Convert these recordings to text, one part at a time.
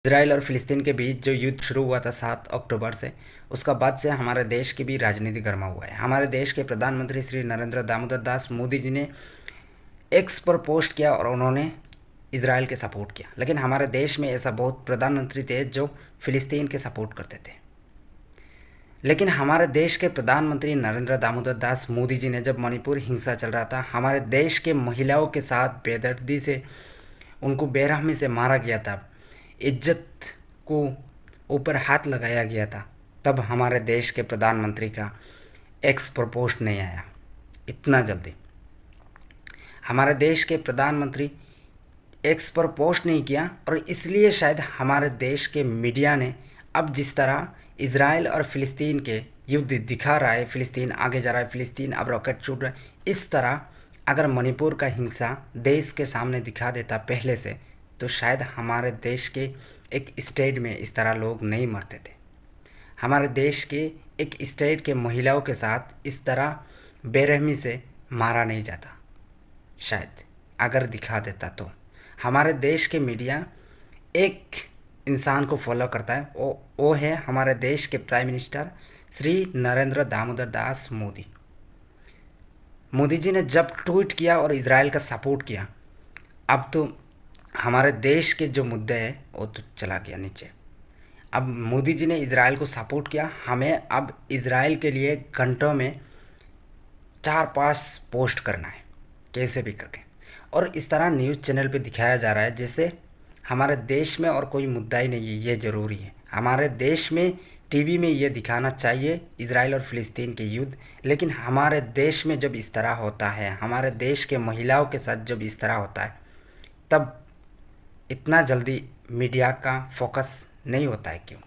Israel और फ़िलिस्तीन के बीच जो युद्ध शुरू हुआ था 7 अक्टूबर से, उसका बाद से हमारे देश की भी राजनीति गर्मा हुआ है। हमारे देश के प्रधानमंत्री श्री नरेंद्र दामोदर दास मोदी जी ने एक्स पर पोस्ट किया और उन्होंने इसराइल के सपोर्ट किया। लेकिन हमारे देश में ऐसा बहुत प्रधानमंत्री थे जो फ़िलिस्तीन के सपोर्ट करते थे। लेकिन हमारे देश के प्रधानमंत्री नरेंद्र दामोदर दास मोदी जी ने जब मणिपुर हिंसा चल रहा था, हमारे देश के महिलाओं के साथ बेदर्दी से उनको बेरहमी से मारा गया था, इज्जत को ऊपर हाथ लगाया गया था, तब हमारे देश के प्रधानमंत्री का एक्स पर पोस्ट नहीं आया इतना जल्दी। हमारे देश के प्रधानमंत्री एक्स पर पोस्ट नहीं किया और इसलिए शायद हमारे देश के मीडिया ने अब जिस तरह इसराइल और फ़िलिस्तीन के युद्ध दिखा रहा है, फ़िलिस्तीन आगे जा रहा है, फ़िलिस्तीन अब रॉकेट छूट रहा है, इस तरह अगर मणिपुर का हिंसा देश के सामने दिखा देता पहले से, तो शायद हमारे देश के एक स्टेट में इस तरह लोग नहीं मरते थे। हमारे देश के एक स्टेट के महिलाओं के साथ इस तरह बेरहमी से मारा नहीं जाता शायद, अगर दिखा देता तो। हमारे देश के मीडिया एक इंसान को फॉलो करता है, वो है हमारे देश के प्राइम मिनिस्टर श्री नरेंद्र दामोदर दास मोदी। मोदी जी ने जब ट्वीट किया और इजराइल का सपोर्ट किया, अब तो हमारे देश के जो मुद्दे हैं वो तो चला गया नीचे। अब मोदी जी ने इजराइल को सपोर्ट किया, हमें अब इजराइल के लिए घंटों में 4-5 पोस्ट करना है कैसे भी करके, और इस तरह न्यूज़ चैनल पे दिखाया जा रहा है जैसे हमारे देश में और कोई मुद्दा ही नहीं है। ये ज़रूरी है हमारे देश में टीवी में ये दिखाना चाहिए इजराइल और फ़िलिस्तीन के युद्ध, लेकिन हमारे देश में जब इस तरह होता है, हमारे देश के महिलाओं के साथ जब इस तरह होता है, तब इतना जल्दी मीडिया का फोकस नहीं होता है। क्यों?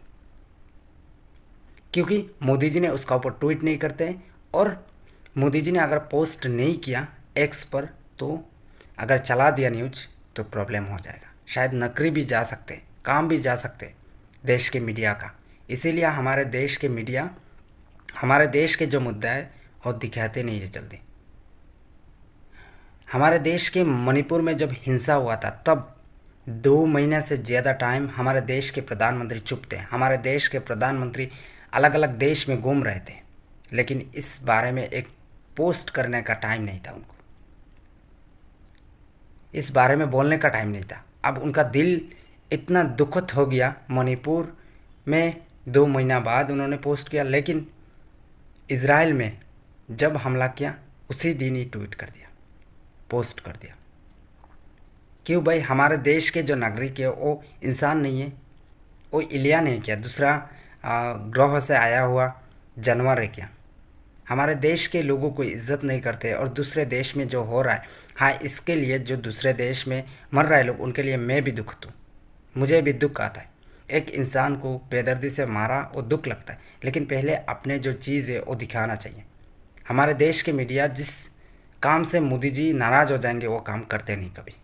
क्योंकि मोदी जी ने उसका ऊपर ट्वीट नहीं करते, और मोदी जी ने अगर पोस्ट नहीं किया एक्स पर, तो अगर चला दिया न्यूज तो प्रॉब्लम हो जाएगा। शायद नौकरी भी जा सकते, काम भी जा सकते देश के मीडिया का। इसीलिए हमारे देश के मीडिया हमारे देश के जो मुद्दा है वो दिखाते नहीं है जल्दी। हमारे देश के मणिपुर में जब हिंसा हुआ था, तब 2 महीने से ज़्यादा टाइम हमारे देश के प्रधानमंत्री चुप थे। हमारे देश के प्रधानमंत्री अलग अलग देश में घूम रहे थे, लेकिन इस बारे में एक पोस्ट करने का टाइम नहीं था उनको, इस बारे में बोलने का टाइम नहीं था। अब उनका दिल इतना दुखद हो गया, मणिपुर में 2 महीना बाद उन्होंने पोस्ट किया, लेकिन इजराइल में जब हमला किया उसी दिन ही ट्वीट कर दिया, पोस्ट कर दिया। क्यों भाई? हमारे देश के जो नागरिक है वो इंसान नहीं है, वो एलियन है क्या? दूसरा ग्रह से आया हुआ जानवर है क्या? हमारे देश के लोगों को इज्जत नहीं करते, और दूसरे देश में जो हो रहा है, हाँ, इसके लिए जो दूसरे देश में मर रहे लोग, उनके लिए मैं भी दुखत हूँ, मुझे भी दुख आता है। एक इंसान को बेदर्दी से मारा वो दुख लगता है, लेकिन पहले अपने जो चीज़ है वो दिखाना चाहिए। हमारे देश के मीडिया जिस काम से मोदी जी नाराज़ हो जाएंगे वो काम करते नहीं कभी।